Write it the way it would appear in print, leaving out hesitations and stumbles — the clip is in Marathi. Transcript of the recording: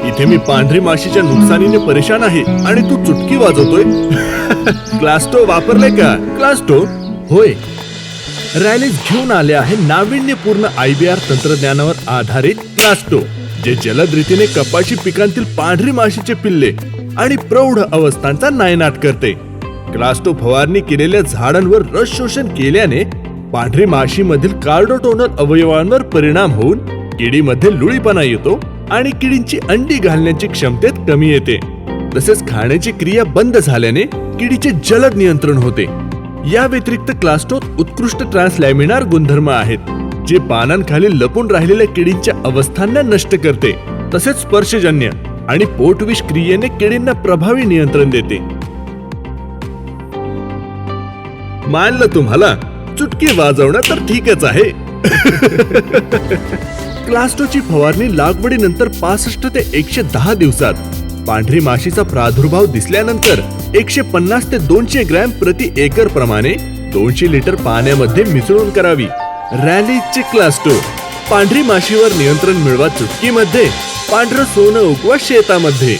इथे मी पांढरी माशीच्या नुकसानीने परेशान आहे आणि तू चुटकी वाजवतोय. क्लास्टो वापरले का? क्लास्टो? होय. रॅलीज घेऊन आले आहे नाविन्यपूर्ण IBR तंत्रज्ञानावर आधारित क्लास्टो, जे जलद रीतीने कपाशी पिकांतील पांढरी माशीचे पिल्ले आणि प्रौढ अवस्थांचा नायनाट करते. क्लास्टो फवारणी केलेल्या झाडांवर रस शोषण केल्याने पांढरी माशीमधील कार्डोटोनल अवयवांवर परिणाम होऊन किडीमध्ये लुळीपणा येतो आणि किडींची अंडी घालण्याची क्षमतेत कमी येते. तसेच खाण्याची क्रिया बंद झाल्याने किडीचे जलद नियंत्रण होते. या व्यतिरिक्त क्लास्टोत उत्कृष्ट ट्रान्सलॅमिनार गुणधर्म आहेत, जे पानांखाली लपून राहिलेल्या किडींच्या अवस्थांना नष्ट करते. तसेच स्पर्शजन्य आणि पोटविष क्रियेने किडींना प्रभावी नियंत्रण देते. मानलं तुम्हाला. चुटकी वाजवणं तर ठीकच आहे. क्लास्टोची फवारणी लागवडीनंतर 65 ते 110 दिवसात, पांढरी माशीचा प्रादुर्भाव दिसल्यानंतर 150 ते 200 ग्रॅम प्रति एकर प्रमाणे 200 लिटर पाण्यामध्ये मिसळून करावी. रॅलीजचे क्लास्टो. पांढरी माशीवर नियंत्रण मिळवा चुटकीमध्ये, पांढरं सोनं उगवा शेतामध्ये.